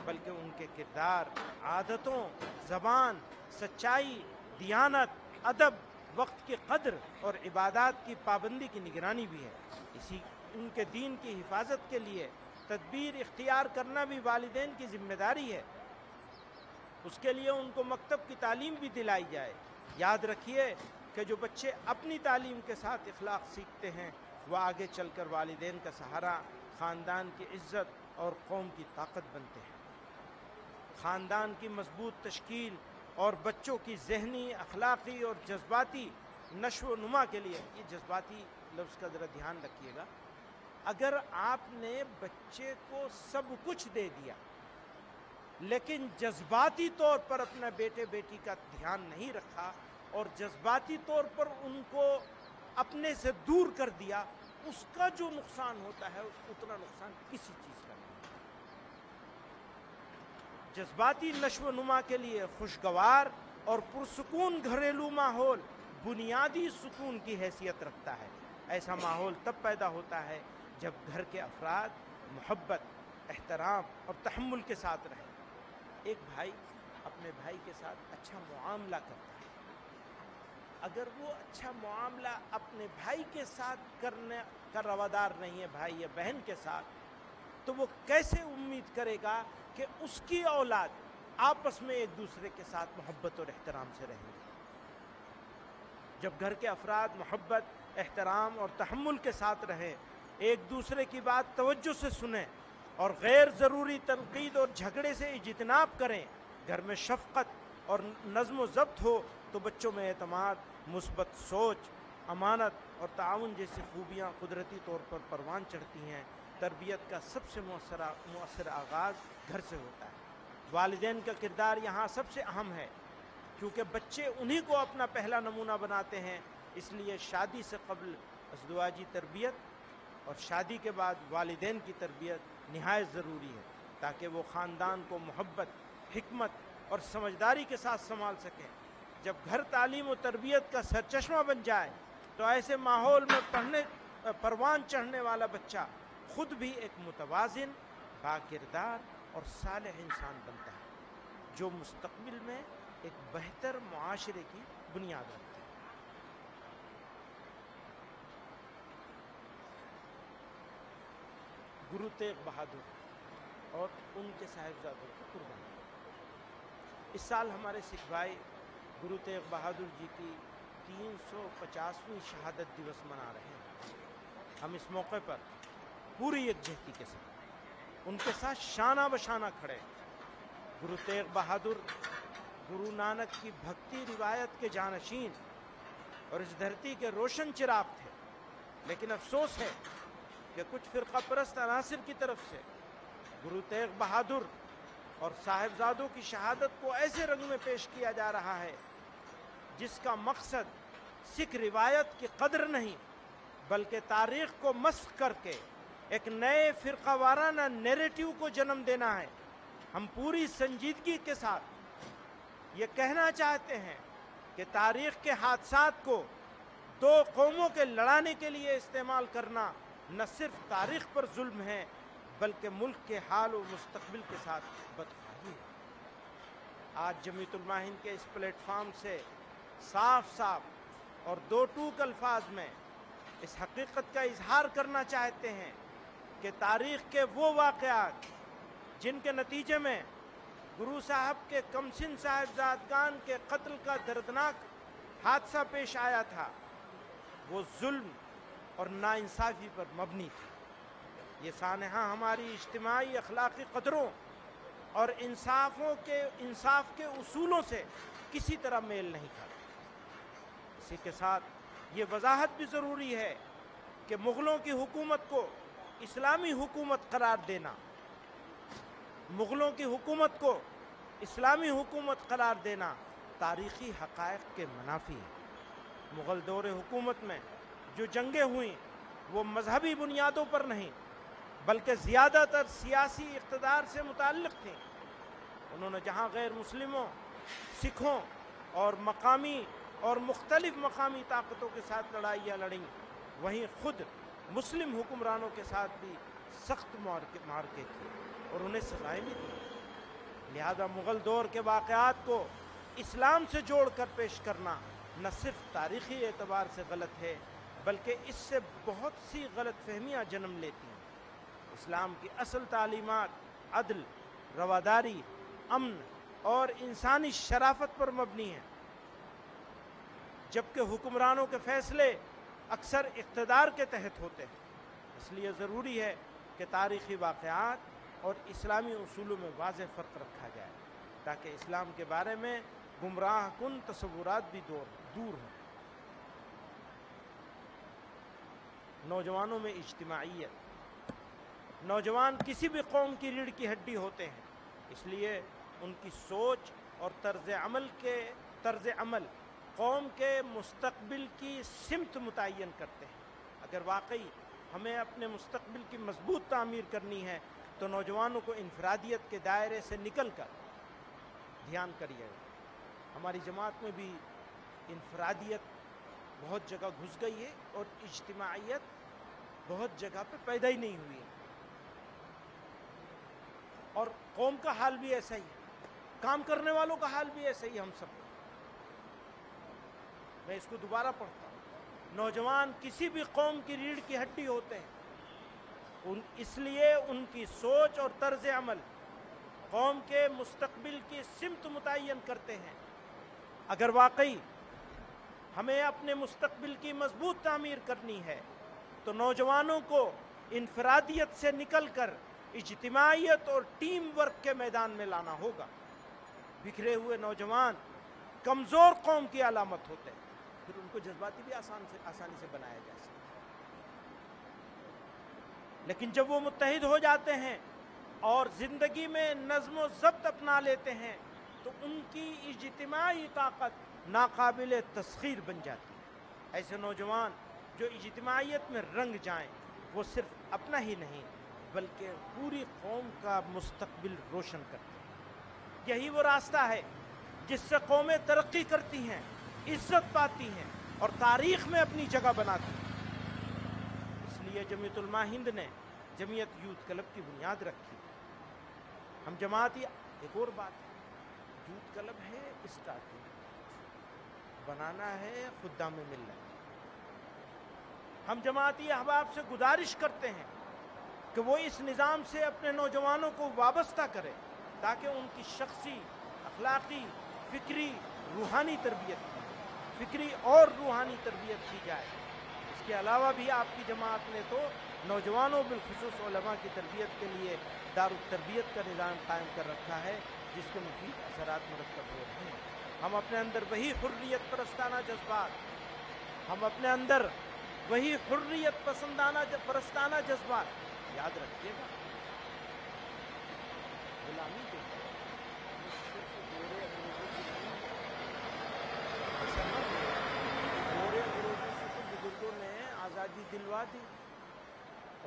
بلکہ ان کے کردار، عادتوں، زبان، سچائی، دیانت، ادب، وقت کی قدر اور عبادات کی پابندی کی نگرانی بھی ہے۔ ان کے دین کی حفاظت کے لیے تدبیر اختیار کرنا بھی والدین کی ذمہ داری ہے۔ اس کے لیے ان کو مکتب کی تعلیم بھی دلائی جائے۔ یاد رکھیے کہ جو بچے اپنی تعلیم کے ساتھ اخلاق سیکھتے ہیں وہ آگے چل کر والدین کا سہارا، خاندان کی عزت اور قوم کی طاقت بنتے ہیں۔ خاندان کی مضبوط تشکیل اور بچوں کی ذہنی، اخلاقی اور جذباتی نشو و نما کے لیے، یہ جذباتی لفظ کا ذرا دھیان رکھیے گا، اگر آپ نے بچے کو سب کچھ دے دیا لیکن جذباتی طور پر اپنا بیٹے بیٹی کا دھیان نہیں رکھا اور جذباتی طور پر ان کو اپنے سے دور کر دیا، اس کا جو نقصان ہوتا ہے اتنا نقصان کسی چیز کا نہیں۔ جذباتی نشو و نما کے لیے خوشگوار اور پرسکون گھریلو ماحول بنیادی سکون کی حیثیت رکھتا ہے۔ ایسا ماحول تب پیدا ہوتا ہے جب گھر کے افراد محبت، احترام اور تحمل کے ساتھ رہیں۔ ایک بھائی اپنے بھائی کے ساتھ اچھا معاملہ کرتا ہے، اگر وہ اچھا معاملہ اپنے بھائی کے ساتھ کرنے کا روادار نہیں ہے، بھائی یا بہن کے ساتھ، تو وہ کیسے امید کرے گا کہ اس کی اولاد آپس میں ایک دوسرے کے ساتھ محبت اور احترام سے رہیں گے؟ جب گھر کے افراد محبت، احترام اور تحمل کے ساتھ رہیں، ایک دوسرے کی بات توجہ سے سنیں اور غیر ضروری تنقید اور جھگڑے سے اجتناب کریں، گھر میں شفقت اور نظم و ضبط ہو، تو بچوں میں اعتماد، مثبت سوچ، امانت اور تعاون جیسی خوبیاں قدرتی طور پر پروان چڑھتی ہیں۔ تربیت کا سب سے مؤثر آغاز گھر سے ہوتا ہے۔ والدین کا کردار یہاں سب سے اہم ہے، کیونکہ بچے انہی کو اپنا پہلا نمونہ بناتے ہیں۔ اس لیے شادی سے قبل ازدواجی تربیت اور شادی کے بعد والدین کی تربیت نہایت ضروری ہے، تاکہ وہ خاندان کو محبت، حکمت اور سمجھداری کے ساتھ سنبھال سکیں۔ جب گھر تعلیم و تربیت کا سرچشمہ بن جائے تو ایسے ماحول میں پروان چڑھنے والا بچہ خود بھی ایک متوازن، باکردار اور صالح انسان بنتا ہے، جو مستقبل میں ایک بہتر معاشرے کی بنیاد رکھتا ہے۔ گرو تیغ بہادر اور ان کے صاحبزادوں کی قربانی۔ اس سال ہمارے سکھ بھائی گرو تیغ بہادر جی کی 350ویں شہادت دیوس منا رہے ہیں۔ ہم اس موقع پر پوری یکجہتی کے ساتھ ان کے ساتھ شانہ بشانہ کھڑے۔ گرو تیغ بہادر گرو نانک کی بھکتی روایت کے جانشین اور اس دھرتی کے روشن چراغ تھے، لیکن افسوس ہے کہ کچھ فرقہ پرست عناصر کی طرف سے گرو تیغ بہادر اور صاحبزادوں کی شہادت کو ایسے رنگ میں پیش کیا جا رہا ہے جس کا مقصد سکھ روایت کی قدر نہیں بلکہ تاریخ کو مسخ کر کے ایک نئے فرقہ وارانہ نیریٹو کو جنم دینا ہے۔ ہم پوری سنجیدگی کے ساتھ یہ کہنا چاہتے ہیں کہ تاریخ کے حادثات کو دو قوموں کے لڑانے کے لیے استعمال کرنا نہ صرف تاریخ پر ظلم ہے بلکہ ملک کے حال و مستقبل کے ساتھ بدخواہی ہے۔ آج جمعیت علماء ہند کے اس پلیٹ فارم سے صاف صاف اور دو ٹوک الفاظ میں اس حقیقت کا اظہار کرنا چاہتے ہیں کہ تاریخ کے وہ واقعات جن کے نتیجے میں گرو صاحب کے کمسن صاحبزادگان کے قتل کا دردناک حادثہ پیش آیا تھا، وہ ظلم اور ناانصافی پر مبنی تھی۔ یہ سانحہ ہماری اجتماعی اخلاقی قدروں اور انصاف کے اصولوں سے کسی طرح میل نہیں کھاتا۔ اسی کے ساتھ یہ وضاحت بھی ضروری ہے کہ مغلوں کی حکومت کو اسلامی حکومت قرار دینا تاریخی حقائق کے منافی ہے۔ مغل دور حکومت میں جو جنگیں ہوئیں وہ مذہبی بنیادوں پر نہیں بلکہ زیادہ تر سیاسی اقتدار سے متعلق تھیں۔ انہوں نے جہاں غیر مسلموں، سکھوں اور مختلف مقامی طاقتوں کے ساتھ لڑائیاں لڑیں، وہیں خود مسلم حکمرانوں کے ساتھ بھی سخت معرکے تھے اور انہیں سزائیں بھی دیں۔ لہذا مغل دور کے واقعات کو اسلام سے جوڑ کر پیش کرنا نہ صرف تاریخی اعتبار سے غلط ہے بلکہ اس سے بہت سی غلط فہمیاں جنم لیتی ہیں۔ اسلام کی اصل تعلیمات عدل، رواداری، امن اور انسانی شرافت پر مبنی ہیں، جبکہ حکمرانوں کے فیصلے اکثر اقتدار کے تحت ہوتے ہیں۔ اس لیے ضروری ہے کہ تاریخی واقعات اور اسلامی اصولوں میں واضح فرق رکھا جائے تاکہ اسلام کے بارے میں گمراہ کن تصورات بھی دور ہوں۔ نوجوانوں میں اجتماعیت۔ نوجوان کسی بھی قوم کی ریڑھ کی ہڈی ہوتے ہیں، اس لیے ان کی سوچ اور طرز عمل قوم کے مستقبل کی سمت متعین کرتے ہیں۔ اگر واقعی ہمیں اپنے مستقبل کی مضبوط تعمیر کرنی ہے تو نوجوانوں کو انفرادیت کے دائرے سے نکل کر دھیان کریے گا۔ ہماری جماعت میں بھی انفرادیت بہت جگہ گھس گئی ہے اور اجتماعیت بہت جگہ پہ پیدا ہی نہیں ہوئی ہے، اور قوم کا حال بھی ایسا ہی ہے، کام کرنے والوں کا حال بھی ایسا ہی ہے۔ ہم سب میں اس کو دوبارہ پڑھتا ہوں، نوجوان کسی بھی قوم کی ریڑھ کی ہڈی ہوتے ہیں، اس لیے ان کی سوچ اور طرز عمل قوم کے مستقبل کی سمت متعین کرتے ہیں۔ اگر واقعی ہمیں اپنے مستقبل کی مضبوط تعمیر کرنی ہے تو نوجوانوں کو انفرادیت سے نکل کر اجتماعیت اور ٹیم ورک کے میدان میں لانا ہوگا۔ بکھرے ہوئے نوجوان کمزور قوم کی علامت ہوتے ہیں، پھر ان کو جذباتی بھی آسانی سے بنایا جا سکتا ہے، لیکن جب وہ متحد ہو جاتے ہیں اور زندگی میں نظم و ضبط اپنا لیتے ہیں تو ان کی اجتماعی طاقت ناقابل تسخیر بن جاتی ہے۔ ایسے نوجوان جو اجتماعیت میں رنگ جائیں وہ صرف اپنا ہی نہیں بلکہ پوری قوم کا مستقبل روشن کرتے ہیں۔ یہی وہ راستہ ہے جس سے قومیں ترقی کرتی ہیں، عزت پاتی ہیں اور تاریخ میں اپنی جگہ بناتی ہیں۔ اس لیے جمعیت علماء ہند نے جمعیت یوتھ کلب کی بنیاد رکھی۔ ہم جماعتی ایک اور بات ہے، یوتھ کلب ہے اسٹارٹنگ، بنانا ہے خدام ملت۔ ہم جماعتی احباب سے گزارش کرتے ہیں کہ وہ اس نظام سے اپنے نوجوانوں کو وابستہ کرے تاکہ ان کی شخصی، اخلاقی، فکری، روحانی تربیت کی جائے، فکری اور روحانی تربیت کی جائے۔ اس کے علاوہ بھی آپ کی جماعت نے تو نوجوانوں بالخصوص علماء کی تربیت کے لیے دار التربیت کا نظام قائم کر رکھا ہے جس کے مفید اثرات مرتب ہو رہے ہیں۔ ہم اپنے اندر وہی حریت پرستانہ جذبات، ہم اپنے اندر وہی حریت پرستانہ جذبات، یاد رکھیے گا، غلامی کے صرف گورے انگریزوں کی نہیں، ایسا نہ ہو گورے انگریزوں سے تو بزرگوں نے آزادی دلوا دی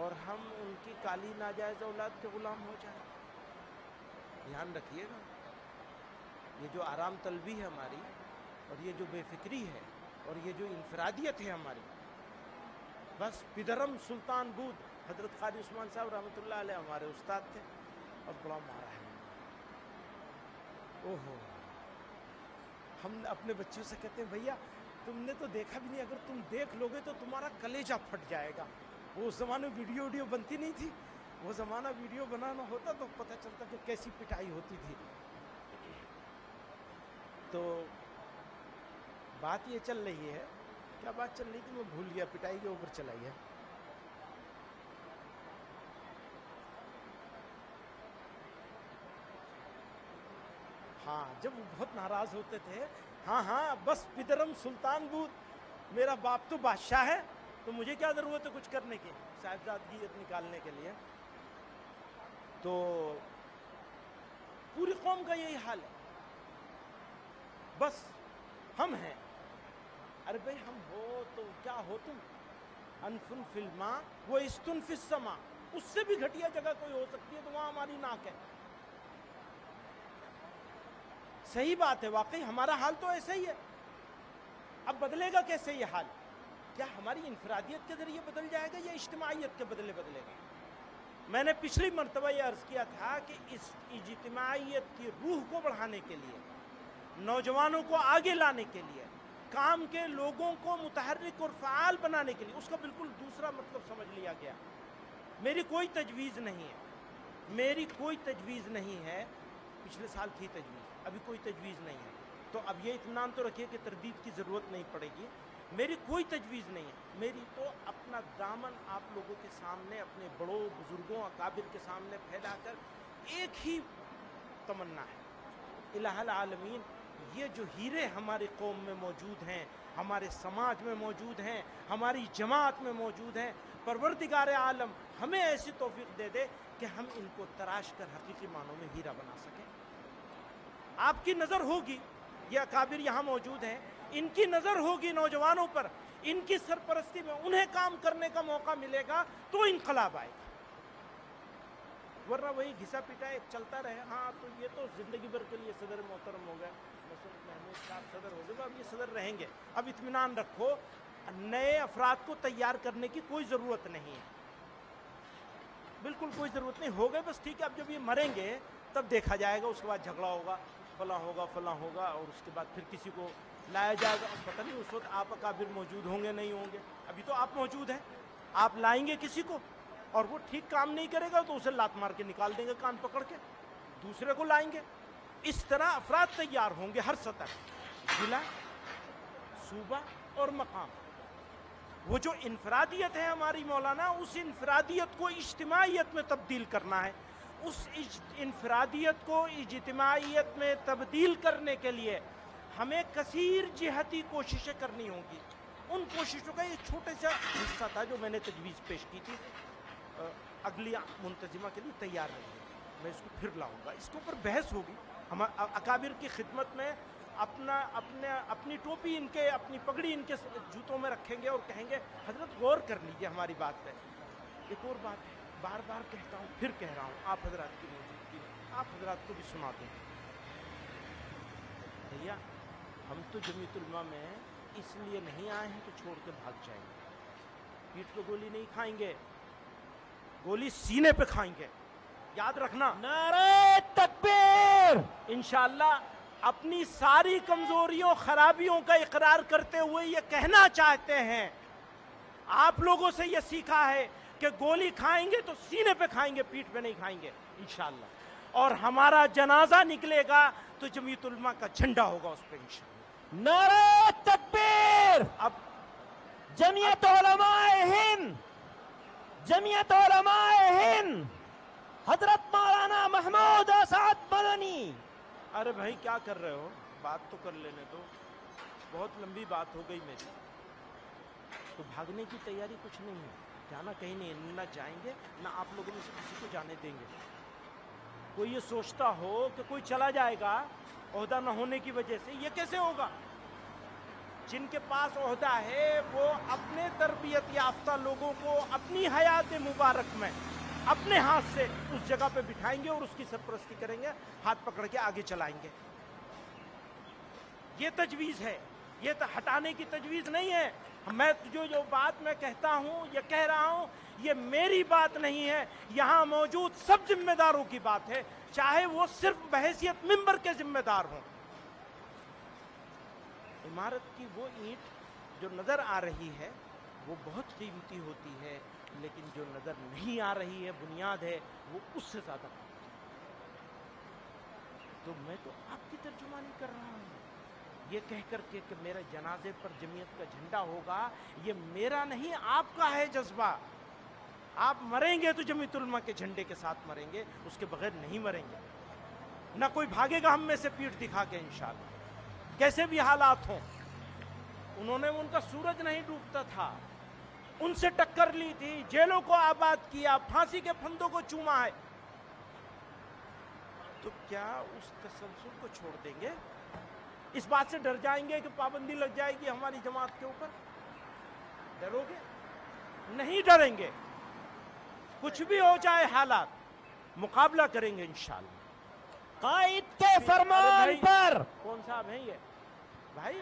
اور ہم ان کی کالی ناجائز اولاد کے غلام ہو جائیں۔ دھیان رکھیے گا، یہ جو آرام طلبی ہے ہماری، اور یہ جو بے فکری ہے، اور یہ جو انفرادیت ہے ہماری، بس پدرم سلطان بود حضرت قاری عثمان صاحب رحمۃ اللہ علیہ ہمارے استاد تھے، اور بڑا مارا ہے۔ اوہو، ہم اپنے بچوں سے کہتے ہیں بھیا تم نے تو دیکھا بھی نہیں، اگر تم دیکھ لو گے تو تمہارا کلیجہ پھٹ جائے گا۔ وہ اس زمانے ویڈیو بنتی نہیں تھی، وہ زمانہ ویڈیو بنانا ہوتا تو پتہ چلتا کہ کیسی پٹائی ہوتی تھی۔ تو بات یہ چل رہی ہے، کیا بات چل رہی تھی میں بھول گیا، پٹائی کے اوپر چلائی ہے۔ ہاں، جب وہ بہت ناراض ہوتے تھے، ہاں بس پدرم سلطان بود، میرا باپ تو بادشاہ ہے تو مجھے کیا ضرورت ہے کچھ کرنے کی، صاحبزادگی نکالنے کے لیے۔ تو پوری قوم کا یہی حال ہے، بس ہم ہیں، ارے بھائی ہم ہو تو کیا ہو تم، انفن فی الماء و استن فی السماء، اس سے بھی گھٹیا جگہ کوئی ہو سکتی ہے تو وہاں ہماری ناک ہے۔ صحیح بات ہے، واقعی ہمارا حال تو ایسا ہی ہے۔ اب بدلے گا کیسے یہ حال؟ کیا ہماری انفرادیت کے ذریعے بدل جائے گا یا اجتماعیت کے بدلے بدلے گا؟ میں نے پچھلی مرتبہ یہ عرض کیا تھا کہ اس اجتماعیت کی روح کو بڑھانے کے لیے، نوجوانوں کو آگے لانے کے لیے، کام کے لوگوں کو متحرک اور فعال بنانے کے لیے، اس کا بالکل دوسرا مطلب سمجھ لیا گیا۔ میری کوئی تجویز نہیں ہے، پچھلے سال تھی تجویز، ابھی کوئی تجویز نہیں ہے، تو اب یہ اطمینان تو رکھیے کہ تردید کی ضرورت نہیں پڑے گی۔ میری کوئی تجویز نہیں ہے، میری تو اپنا دامن آپ لوگوں کے سامنے، اپنے بڑوں بزرگوں اکابر کے سامنے پھیلا کر ایک ہی تمنا ہے، الہ العالمین، یہ جو ہیرے ہماری قوم میں موجود ہیں، ہمارے سماج میں موجود ہیں، ہماری جماعت میں موجود ہیں، پروردگار عالم ہمیں ایسی توفیق دے دے کہ ہم ان کو تراش کر حقیقی معنوں میں ہیرا بنا سکیں۔ آپ کی نظر ہوگی، یہ اکابر یہاں موجود ہیں، ان کی نظر ہوگی نوجوانوں پر، ان کی سرپرستی میں انہیں کام کرنے کا موقع ملے گا تو انقلاب آئے گا، ورنہ وہی گھسا پیٹا ایک چلتا رہے۔ ہاں تو یہ تو زندگی بھر کے لیے صدر محترم ہو گئے، محمود صاحب صدر ہو گئے، اب یہ صدر رہیں گے۔ اب اطمینان رکھو، نئے افراد کو تیار کرنے کی کوئی ضرورت نہیں ہے، بالکل کوئی ضرورت نہیں، ہو گئے بس ٹھیک ہے۔ اب جب یہ مریں گے تب دیکھا جائے گا، اس کے بعد جھگڑا ہوگا، فلاں ہوگا، اور اس کے بعد پھر کسی کو لایا جائے گا۔ پتہ نہیں اس وقت آپ اکابر موجود ہوں گے نہیں ہوں گے، ابھی تو آپ موجود ہیں، آپ لائیں گے کسی کو اور وہ ٹھیک کام نہیں کرے گا تو اسے لات مار کے نکال دیں گے کان پکڑ کے، دوسرے کو لائیں گے۔ اس طرح افراد تیار ہوں گے ہر سطح، ضلع، صوبہ اور مقام۔ وہ جو انفرادیت ہے ہماری مولانا، اس انفرادیت کو اجتماعیت میں تبدیل کرنا ہے۔ اس انفرادیت کو اجتماعیت میں تبدیل کرنے کے لیے ہمیں کثیر جہتی کوششیں کرنی ہوں گی۔ ان کوششوں کا یہ چھوٹے سا حصہ تھا جو میں نے تجویز پیش کی تھی، اگلی منتظمہ کے لیے تیار رہیے، میں اس کو پھر لاؤں گا، اس کے اوپر بحث ہوگی۔ ہم اکابر کی خدمت میں اپنی ٹوپی ان کے، اپنی پگڑی ان کے جوتوں میں رکھیں گے اور کہیں گے حضرت غور کر لیجیے ہماری بات پہ۔ ایک اور بات ہے، بار بار کہتا ہوں، پھر کہہ رہا ہوں، آپ حضرات کی موجودگی میں آپ حضرات کو بھی سنا دیں۔ بھیا ہم تو جمیعت علماء میں اس لیے نہیں آئے ہیں کہ چھوڑ کے بھاگ جائیں گے، پیٹھ پہ گولی نہیں کھائیں گے، گولی سینے پہ کھائیں گے، یاد رکھنا۔ نعرہ تکبیر! انشاءاللہ اپنی ساری کمزوریوں خرابیوں کا اقرار کرتے ہوئے یہ کہنا چاہتے ہیں، آپ لوگوں سے یہ سیکھا ہے کہ گولی کھائیں گے تو سینے پہ کھائیں گے، پیٹھ پہ نہیں کھائیں گے انشاءاللہ، اور ہمارا جنازہ نکلے گا تو جمیعت علماء کا جھنڈا ہوگا اس پہ انشاءاللہ۔ نعرہ تکبیر! اب جمعیت علماء ہند حضرت مولانا محمود اسعد مدنی۔ ارے بھائی کیا کر رہے ہو، بات تو کر لینے دو، بہت لمبی بات ہو گئی میری، تو بھاگنے کی تیاری کچھ نہیں ہے، جانا کہیں نہیں، نہ جائیں گے نہ آپ لوگوں میں سے کسی کو جانے دیں گے۔ کوئی یہ سوچتا ہو کہ کوئی چلا جائے گا عہدہ نہ ہونے کی وجہ سے، یہ کیسے ہوگا؟ جن کے پاس عہدہ ہے وہ اپنے تربیت یافتہ لوگوں کو اپنی حیات مبارک میں اپنے ہاتھ سے اس جگہ پہ بٹھائیں گے اور اس کی سرپرستی کریں گے، ہاتھ پکڑ کے آگے چلائیں گے۔ یہ تجویز ہے، یہ ہٹانے کی تجویز نہیں ہے۔ میں جو بات میں کہتا ہوں، یہ کہہ رہا ہوں، یہ میری بات نہیں ہے، یہاں موجود سب ذمہ داروں کی بات ہے، چاہے وہ صرف بحیثیت ممبر کے ذمہ دار ہوں۔ عمارت کی وہ اینٹ جو نظر آ رہی ہے وہ بہت قیمتی ہوتی ہے، لیکن جو نظر نہیں آ رہی ہے بنیاد ہے وہ اس سے زیادہ قیمتی ہے۔ تو میں تو آپ کی ترجمانی کر رہا ہوں، یہ کہہ کر کے کہ میرے جنازے پر جمعیت کا جھنڈا ہوگا، یہ میرا نہیں آپ کا ہے جذبہ۔ آپ مریں گے تو جمعیت علماء کے جھنڈے کے ساتھ مریں گے، اس کے بغیر نہیں مریں گے۔ نہ کوئی بھاگے گا ہم میں سے پیٹھ دکھا کے انشاءاللہ، کیسے بھی حالات ہوں۔ انہوں نے ان کا سورج نہیں ڈوبتا تھا، ان سے ٹکر لی تھی، جیلوں کو آباد کیا، پھانسی کے پھندوں کو چوما ہے، تو کیا اس تسلسل کو چھوڑ دیں گے؟ اس بات سے ڈر جائیں گے کہ پابندی لگ جائے گی ہماری جماعت کے اوپر؟ ڈرو گے؟ نہیں ڈریں گے، کچھ بھی ہو جائے حالات، مقابلہ کریں گے انشاءاللہ۔ قائد کے فرمان پر کون صاحب ہیں یہ بھائی؟